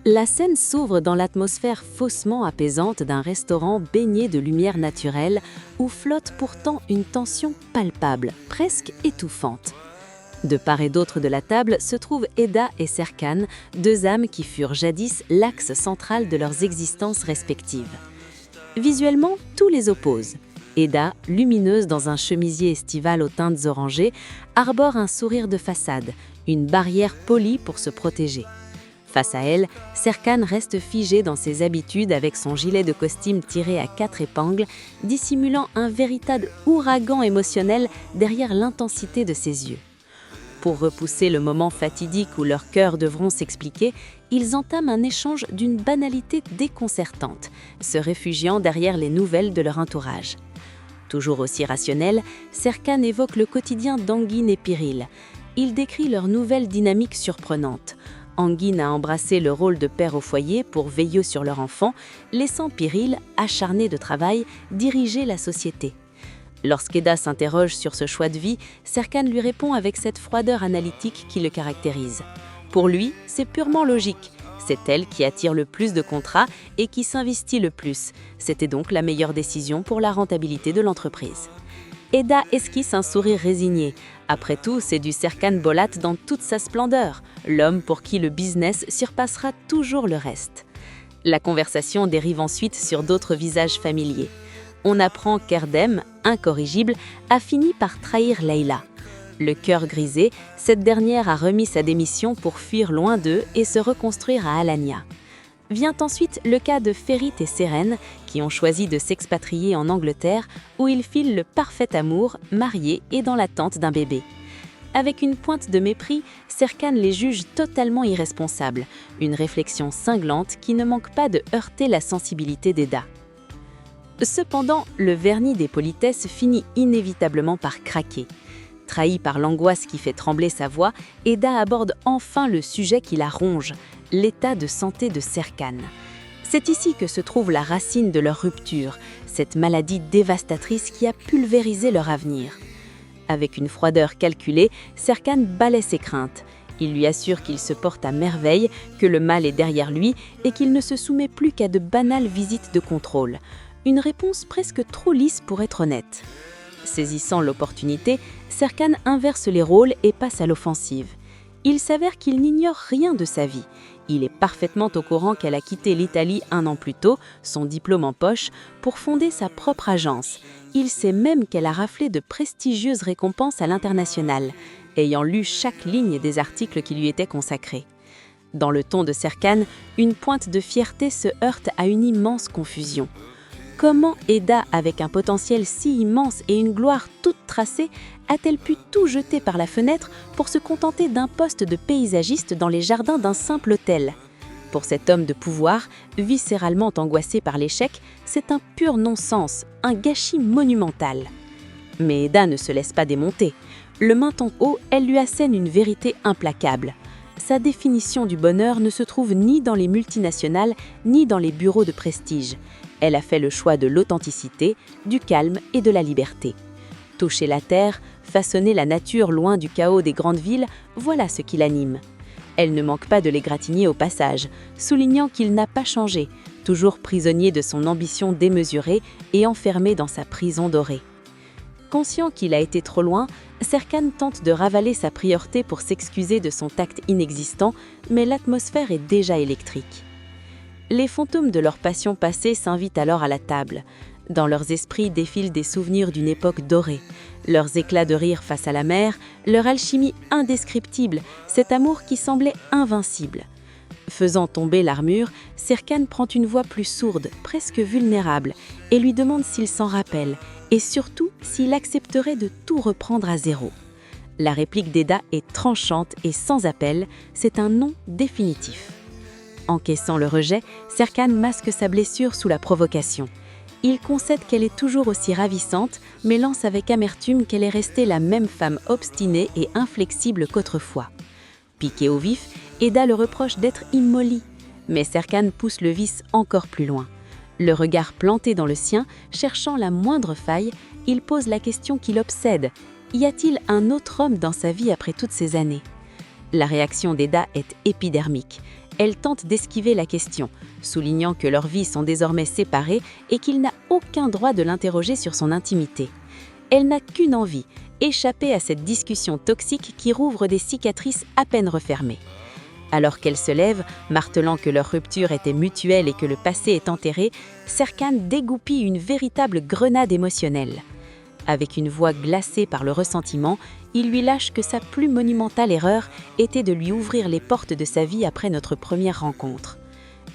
La scène s'ouvre dans l'atmosphère faussement apaisante d'un restaurant baigné de lumière naturelle où flotte pourtant une tension palpable, presque étouffante. De part et d'autre de la table se trouvent Eda et Serkan, deux âmes qui furent jadis l'axe central de leurs existences respectives. Visuellement, tout les oppose. Eda, lumineuse dans un chemisier estival aux teintes orangées, arbore un sourire de façade, une barrière polie pour se protéger. Face à elle, Serkan reste figé dans ses habitudes avec son gilet de costume tiré à 4 épingles, dissimulant un véritable ouragan émotionnel derrière l'intensité de ses yeux. Pour repousser le moment fatidique où leurs cœurs devront s'expliquer, ils entament un échange d'une banalité déconcertante, se réfugiant derrière les nouvelles de leur entourage. Toujours aussi rationnel, Serkan évoque le quotidien d'Engin et Piril. Il décrit leur nouvelle dynamique surprenante. Engin a embrassé le rôle de père au foyer pour veiller sur leur enfant, laissant Piril, acharné de travail, diriger la société. Lorsqu'Eda s'interroge sur ce choix de vie, Serkan lui répond avec cette froideur analytique qui le caractérise. Pour lui, c'est purement logique. C'est elle qui attire le plus de contrats et qui s'investit le plus. C'était donc la meilleure décision pour la rentabilité de l'entreprise. Eda esquisse un sourire résigné. Après tout, c'est du Serkan Bolat dans toute sa splendeur, l'homme pour qui le business surpassera toujours le reste. La conversation dérive ensuite sur d'autres visages familiers. On apprend qu'Erdem, incorrigible, a fini par trahir Leïla. Le cœur grisé, cette dernière a remis sa démission pour fuir loin d'eux et se reconstruire à Alanya. Vient ensuite le cas de Ferit et Seren, qui ont choisi de s'expatrier en Angleterre, où ils filent le parfait amour, mariés et dans l'attente d'un bébé. Avec une pointe de mépris, Serkan les juge totalement irresponsables, une réflexion cinglante qui ne manque pas de heurter la sensibilité d'Eda. Cependant, le vernis des politesses finit inévitablement par craquer. Trahi par l'angoisse qui fait trembler sa voix, Eda aborde enfin le sujet qui la ronge, l'état de santé de Serkan. C'est ici que se trouve la racine de leur rupture, cette maladie dévastatrice qui a pulvérisé leur avenir. Avec une froideur calculée, Serkan balaie ses craintes. Il lui assure qu'il se porte à merveille, que le mal est derrière lui et qu'il ne se soumet plus qu'à de banales visites de contrôle. Une réponse presque trop lisse pour être honnête. Saisissant l'opportunité, Serkan inverse les rôles et passe à l'offensive. Il s'avère qu'il n'ignore rien de sa vie. Il est parfaitement au courant qu'elle a quitté l'Italie 1 an plus tôt, son diplôme en poche, pour fonder sa propre agence. Il sait même qu'elle a raflé de prestigieuses récompenses à l'international, ayant lu chaque ligne des articles qui lui étaient consacrés. Dans le ton de Serkan, une pointe de fierté se heurte à une immense confusion. Comment Eda, avec un potentiel si immense et une gloire toute tracée, a-t-elle pu tout jeter par la fenêtre pour se contenter d'un poste de paysagiste dans les jardins d'un simple hôtel ? Pour cet homme de pouvoir, viscéralement angoissé par l'échec, c'est un pur non-sens, un gâchis monumental. Mais Eda ne se laisse pas démonter. Le menton haut, elle lui assène une vérité implacable. Sa définition du bonheur ne se trouve ni dans les multinationales, ni dans les bureaux de prestige. Elle a fait le choix de l'authenticité, du calme et de la liberté. Toucher la terre, façonner la nature loin du chaos des grandes villes, voilà ce qui l'anime. Elle ne manque pas de l'égratigner au passage, soulignant qu'il n'a pas changé, toujours prisonnier de son ambition démesurée et enfermé dans sa prison dorée. Conscient qu'il a été trop loin, Serkan tente de ravaler sa priorité pour s'excuser de son tact inexistant, mais l'atmosphère est déjà électrique. Les fantômes de leur passion passée s'invitent alors à la table. Dans leurs esprits défilent des souvenirs d'une époque dorée. Leurs éclats de rire face à la mer, leur alchimie indescriptible, cet amour qui semblait invincible. Faisant tomber l'armure, Serkan prend une voix plus sourde, presque vulnérable, et lui demande s'il s'en rappelle, et surtout s'il accepterait de tout reprendre à zéro. La réplique d'Eda est tranchante et sans appel, c'est un non définitif. Encaissant le rejet, Serkan masque sa blessure sous la provocation. Il concède qu'elle est toujours aussi ravissante, mais lance avec amertume qu'elle est restée la même femme obstinée et inflexible qu'autrefois. Piqué au vif, Eda le reproche d'être immolie, mais Serkan pousse le vice encore plus loin. Le regard planté dans le sien, cherchant la moindre faille, il pose la question qui l'obsède. Y a-t-il un autre homme dans sa vie après toutes ces années ? La réaction d'Eda est épidermique. elle tente d'esquiver la question, soulignant que leurs vies sont désormais séparées et qu'il n'a aucun droit de l'interroger sur son intimité. Elle n'a qu'une envie, échapper à cette discussion toxique qui rouvre des cicatrices à peine refermées. Alors qu'elle se lève, martelant que leur rupture était mutuelle et que le passé est enterré, Serkan dégoupille une véritable grenade émotionnelle. Avec une voix glacée par le ressentiment, il lui lâche que sa plus monumentale erreur était de lui ouvrir les portes de sa vie après notre première rencontre.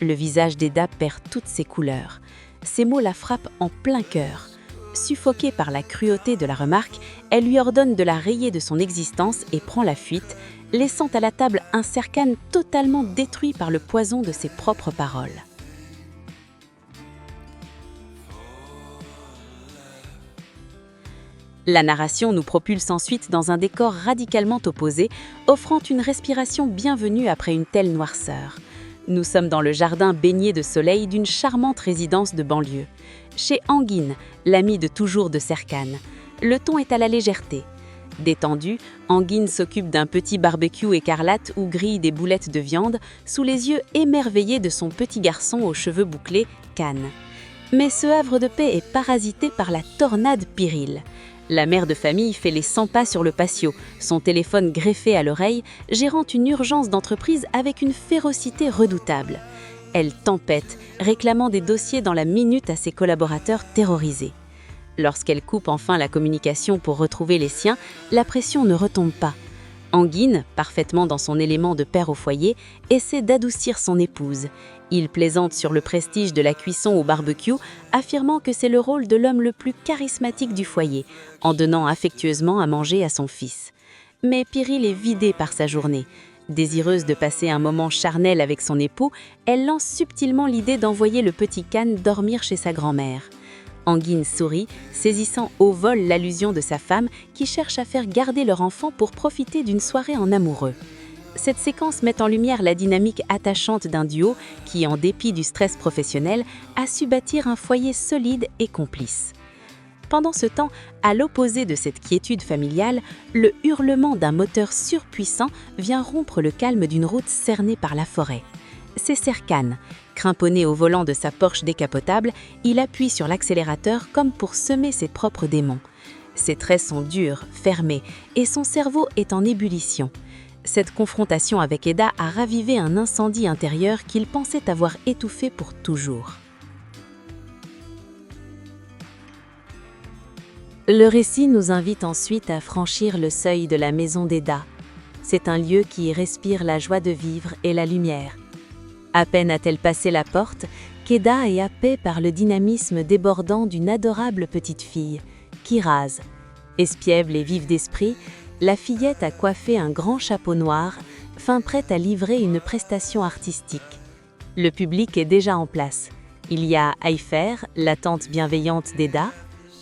Le visage d'Eda perd toutes ses couleurs. Ces mots la frappent en plein cœur. Suffoquée par la cruauté de la remarque, elle lui ordonne de la rayer de son existence et prend la fuite, laissant à la table un Serkan totalement détruit par le poison de ses propres paroles. La narration nous propulse ensuite dans un décor radicalement opposé, offrant une respiration bienvenue après une telle noirceur. Nous sommes dans le jardin baigné de soleil d'une charmante résidence de banlieue. Chez Engin, l'ami de toujours de Serkan. Le ton est à la légèreté. Détendu, Engin s'occupe d'un petit barbecue écarlate où grille des boulettes de viande sous les yeux émerveillés de son petit garçon aux cheveux bouclés, Can. Mais ce havre de paix est parasité par la tornade Piril. La mère de famille fait les 100 pas sur le patio, son téléphone greffé à l'oreille, gérant une urgence d'entreprise avec une férocité redoutable. Elle tempête, réclamant des dossiers dans la minute à ses collaborateurs terrorisés. Lorsqu'elle coupe enfin la communication pour retrouver les siens, la pression ne retombe pas. Engin, parfaitement dans son élément de père au foyer, essaie d'adoucir son épouse. Il plaisante sur le prestige de la cuisson au barbecue, affirmant que c'est le rôle de l'homme le plus charismatique du foyer, en donnant affectueusement à manger à son fils. Mais Piril est vidée par sa journée. Désireuse de passer un moment charnel avec son époux, elle lance subtilement l'idée d'envoyer le petit Can dormir chez sa grand-mère. Engin sourit, saisissant au vol l'allusion de sa femme qui cherche à faire garder leur enfant pour profiter d'une soirée en amoureux. Cette séquence met en lumière la dynamique attachante d'un duo qui, en dépit du stress professionnel, a su bâtir un foyer solide et complice. Pendant ce temps, à l'opposé de cette quiétude familiale, le hurlement d'un moteur surpuissant vient rompre le calme d'une route cernée par la forêt. C'est Serkan. Crimponné au volant de sa Porsche décapotable, il appuie sur l'accélérateur comme pour semer ses propres démons. Ses traits sont durs, fermés, et son cerveau est en ébullition. Cette confrontation avec Eda a ravivé un incendie intérieur qu'il pensait avoir étouffé pour toujours. Le récit nous invite ensuite à franchir le seuil de la maison d'Eda. C'est un lieu qui respire la joie de vivre et la lumière. À peine a-t-elle passé la porte, qu'Eda est happée par le dynamisme débordant d'une adorable petite fille, Kiraz. Espiègle et vive d'esprit, la fillette a coiffé un grand chapeau noir, fin prête à livrer une prestation artistique. Le public est déjà en place. Il y a Ayfer, la tante bienveillante d'Eda,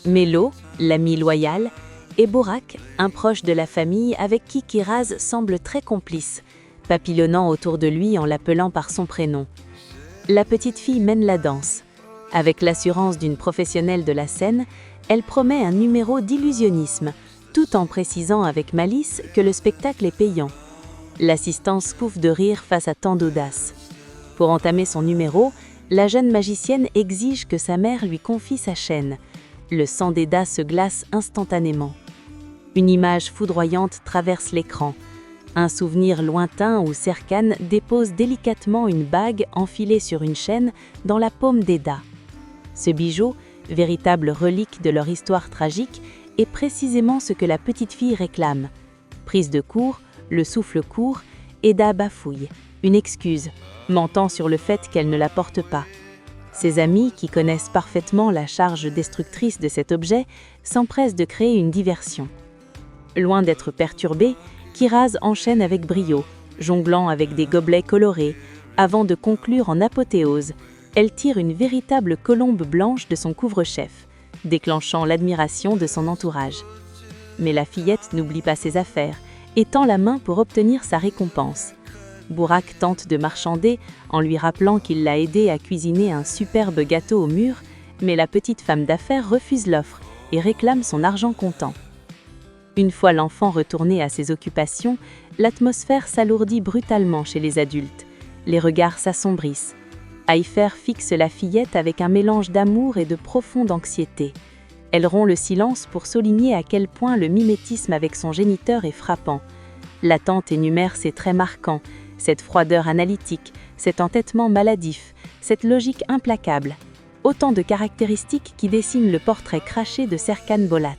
Mélo, l'ami loyal, et Burak, un proche de la famille avec qui Kiraz semble très complice, papillonnant autour de lui en l'appelant par son prénom. La petite fille mène la danse. Avec l'assurance d'une professionnelle de la scène, elle promet un numéro d'illusionnisme, tout en précisant avec malice que le spectacle est payant. L'assistance pouffe de rire face à tant d'audace. Pour entamer son numéro, la jeune magicienne exige que sa mère lui confie sa chaîne. Le sang d'Eda se glace instantanément. Une image foudroyante traverse l'écran. Un souvenir lointain où Serkan dépose délicatement une bague enfilée sur une chaîne dans la paume d'Eda. Ce bijou, véritable relique de leur histoire tragique, est précisément ce que la petite fille réclame. Prise de court, le souffle court, Eda bafouille, une excuse, mentant sur le fait qu'elle ne la porte pas. Ses amis, qui connaissent parfaitement la charge destructrice de cet objet, s'empressent de créer une diversion. Loin d'être perturbée, Kiraz enchaîne avec brio, jonglant avec des gobelets colorés, avant de conclure en apothéose. Elle tire une véritable colombe blanche de son couvre-chef, déclenchant l'admiration de son entourage. Mais la fillette n'oublie pas ses affaires et tend la main pour obtenir sa récompense. Burak tente de marchander en lui rappelant qu'il l'a aidé à cuisiner un superbe gâteau au mûr, mais la petite femme d'affaires refuse l'offre et réclame son argent comptant. Une fois l'enfant retourné à ses occupations, l'atmosphère s'alourdit brutalement chez les adultes. Les regards s'assombrissent. Aifer fixe la fillette avec un mélange d'amour et de profonde anxiété. Elle rompt le silence pour souligner à quel point le mimétisme avec son géniteur est frappant. La tante énumère ses traits marquants, cette froideur analytique, cet entêtement maladif, cette logique implacable. Autant de caractéristiques qui dessinent le portrait craché de Serkan Bolat.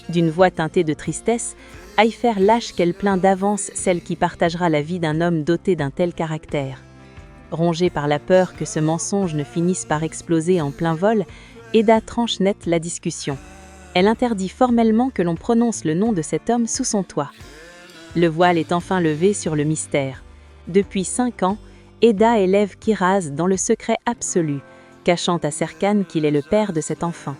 D'une voix teintée de tristesse, Aifer lâche qu'elle plaint d'avance celle qui partagera la vie d'un homme doté d'un tel caractère. Rongée par la peur que ce mensonge ne finisse par exploser en plein vol, Eda tranche net la discussion. Elle interdit formellement que l'on prononce le nom de cet homme sous son toit. Le voile est enfin levé sur le mystère. Depuis 5 ans, Eda élève Kiraz dans le secret absolu, cachant à Serkan qu'il est le père de cet enfant.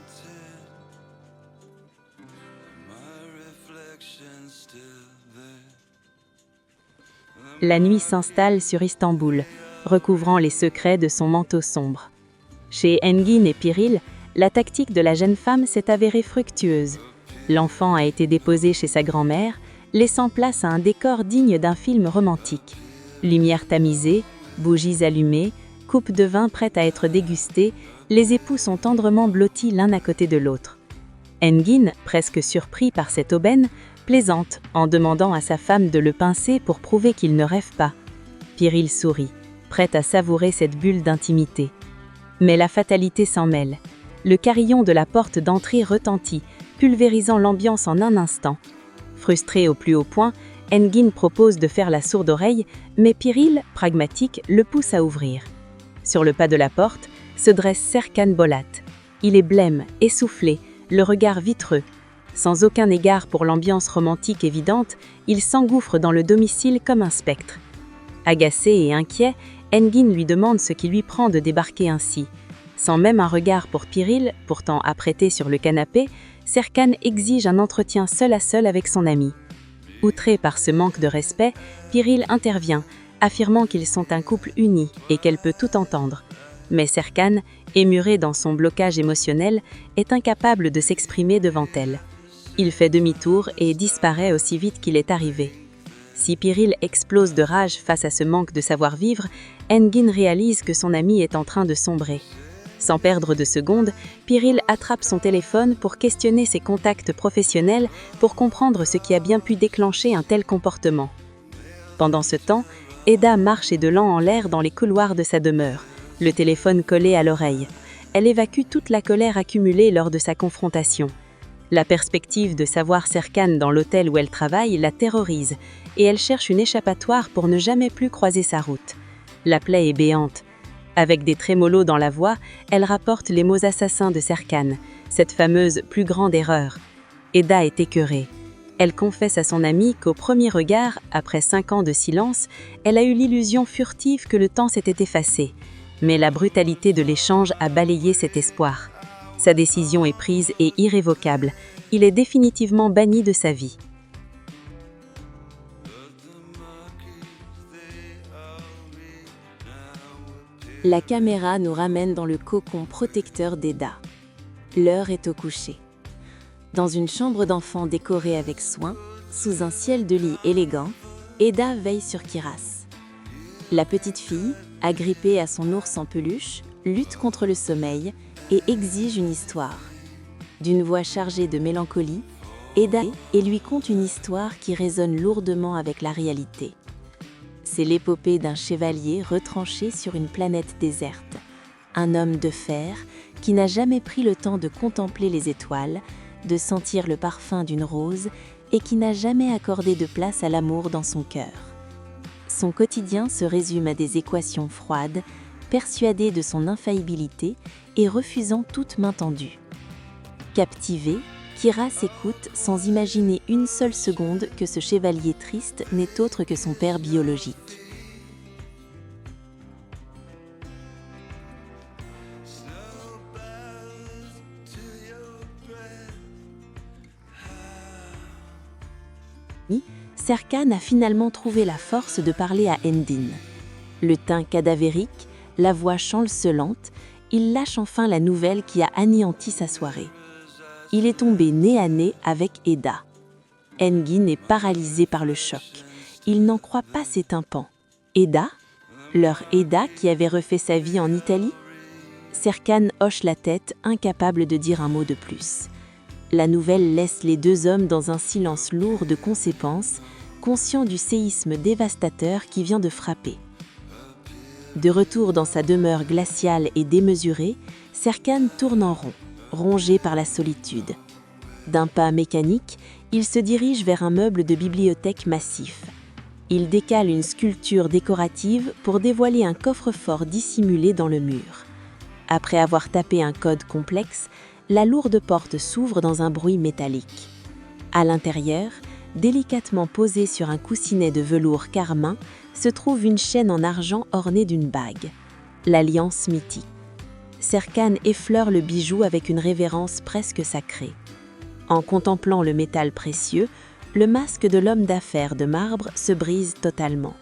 La nuit s'installe sur Istanbul, recouvrant les secrets de son manteau sombre. Chez Engin et Piril, la tactique de la jeune femme s'est avérée fructueuse. L'enfant a été déposé chez sa grand-mère, laissant place à un décor digne d'un film romantique. Lumière tamisée, bougies allumées, coupe de vin prête à être dégustée, les époux sont tendrement blottis l'un à côté de l'autre. Engin, presque surpris par cette aubaine, plaisante en demandant à sa femme de le pincer pour prouver qu'il ne rêve pas. Piril sourit, prête à savourer cette bulle d'intimité. Mais la fatalité s'en mêle. Le carillon de la porte d'entrée retentit, pulvérisant l'ambiance en un instant. Frustré au plus haut point, Engin propose de faire la sourde oreille, mais Piril, pragmatique, le pousse à ouvrir. Sur le pas de la porte se dresse Serkan Bolat. Il est blême, essoufflé, le regard vitreux. Sans aucun égard pour l'ambiance romantique évidente, il s'engouffre dans le domicile comme un spectre. Agacé et inquiet, Engin lui demande ce qui lui prend de débarquer ainsi. Sans même un regard pour Piril, pourtant apprêté sur le canapé, Serkan exige un entretien seul à seul avec son ami. Outré par ce manque de respect, Piril intervient, affirmant qu'ils sont un couple uni et qu'elle peut tout entendre. Mais Serkan, émuré dans son blocage émotionnel, est incapable de s'exprimer devant elle. Il fait demi-tour et disparaît aussi vite qu'il est arrivé. Si Piril explose de rage face à ce manque de savoir-vivre, Engin réalise que son ami est en train de sombrer. Sans perdre de secondes, Piril attrape son téléphone pour questionner ses contacts professionnels pour comprendre ce qui a bien pu déclencher un tel comportement. Pendant ce temps, Eda marche édelant en l'air dans les couloirs de sa demeure, le téléphone collé à l'oreille. Elle évacue toute la colère accumulée lors de sa confrontation. La perspective de savoir Serkan dans l'hôtel où elle travaille la terrorise, et elle cherche une échappatoire pour ne jamais plus croiser sa route. La plaie est béante. Avec des trémolos dans la voix, elle rapporte les mots assassins de Serkan, cette fameuse « plus grande erreur ». Eda est écœurée. Elle confesse à son amie qu'au premier regard, après 5 ans de silence, elle a eu l'illusion furtive que le temps s'était effacé. Mais la brutalité de l'échange a balayé cet espoir. Sa décision est prise et irrévocable. Il est définitivement banni de sa vie. La caméra nous ramène dans le cocon protecteur d'Eda. L'heure est au coucher. Dans une chambre d'enfant décorée avec soin, sous un ciel de lit élégant, Eda veille sur Kiraz. La petite fille, agrippée à son ours en peluche, lutte contre le sommeil et exige une histoire. D'une voix chargée de mélancolie, Eda lui conte une histoire qui résonne lourdement avec la réalité. C'est l'épopée d'un chevalier retranché sur une planète déserte, un homme de fer qui n'a jamais pris le temps de contempler les étoiles, de sentir le parfum d'une rose et qui n'a jamais accordé de place à l'amour dans son cœur. Son quotidien se résume à des équations froides, persuadé de son infaillibilité et refusant toute main tendue. Captivé, Kiraz écoute sans imaginer une seule seconde que ce chevalier triste n'est autre que son père biologique. Serkan a finalement trouvé la force de parler à Engin. Le teint cadavérique, la voix chancelante, il lâche enfin la nouvelle qui a anéanti sa soirée. Il est tombé nez à nez avec Eda. Engin est paralysé par le choc. Il n'en croit pas ses tympans. Eda ? Leur Eda qui avait refait sa vie en Italie? Serkan hoche la tête, incapable de dire un mot de plus. La nouvelle laisse les deux hommes dans un silence lourd de conséquences, conscients du séisme dévastateur qui vient de frapper. De retour dans sa demeure glaciale et démesurée, Serkan tourne en rond, rongé par la solitude. D'un pas mécanique, il se dirige vers un meuble de bibliothèque massif. Il décale une sculpture décorative pour dévoiler un coffre-fort dissimulé dans le mur. Après avoir tapé un code complexe, la lourde porte s'ouvre dans un bruit métallique. À l'intérieur, délicatement posée sur un coussinet de velours carmin, se trouve une chaîne en argent ornée d'une bague, l'alliance mythique. Serkan effleure le bijou avec une révérence presque sacrée. En contemplant le métal précieux, le masque de l'homme d'affaires de marbre se brise totalement.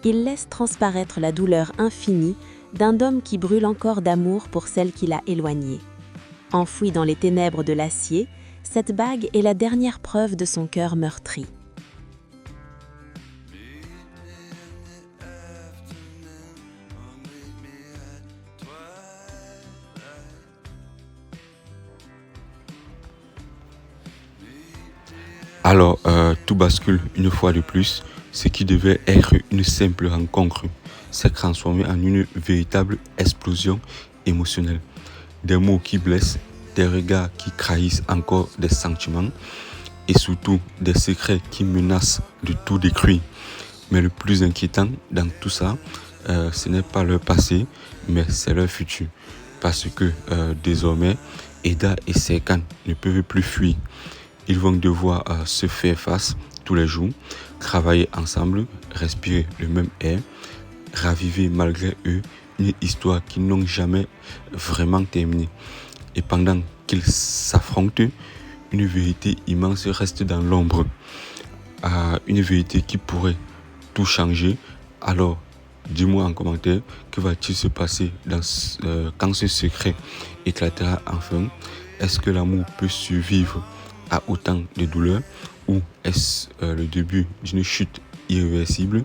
Il laisse transparaître la douleur infinie d'un homme qui brûle encore d'amour pour celle qui l'a éloigné. Enfouie dans les ténèbres de l'acier, cette bague est la dernière preuve de son cœur meurtri. Alors, tout bascule une fois de plus. Ce qui devait être une simple rencontre s'est transformé en une véritable explosion émotionnelle. Des mots qui blessent, des regards qui trahissent encore des sentiments et surtout des secrets qui menacent de tout détruire. Mais le plus inquiétant dans tout ça, ce n'est pas leur passé, mais c'est leur futur. Parce que désormais, Eda et Serkan ne peuvent plus fuir. Ils vont devoir se faire face tous les jours, travailler ensemble, respirer le même air, raviver malgré eux une histoire qu'ils n'ont jamais vraiment terminée. Et pendant qu'ils s'affrontent, une vérité immense reste dans l'ombre. Une vérité qui pourrait tout changer. Alors, dis-moi en commentaire, que va-t-il se passer quand ce secret éclatera enfin? Est-ce que l'amour peut survivre à autant de douleurs ou est-ce le début d'une chute irréversible?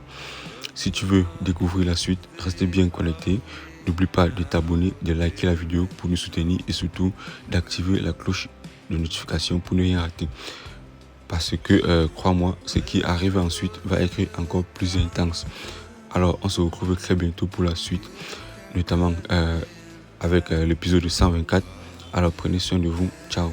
Si tu veux découvrir la suite, reste bien connecté. N'oublie pas de t'abonner, de liker la vidéo pour nous soutenir et surtout d'activer la cloche de notification pour ne rien rater. Parce que, crois-moi, ce qui arrive ensuite va être encore plus intense. Alors, on se retrouve très bientôt pour la suite, notamment avec l'épisode 124. Alors, prenez soin de vous. Ciao.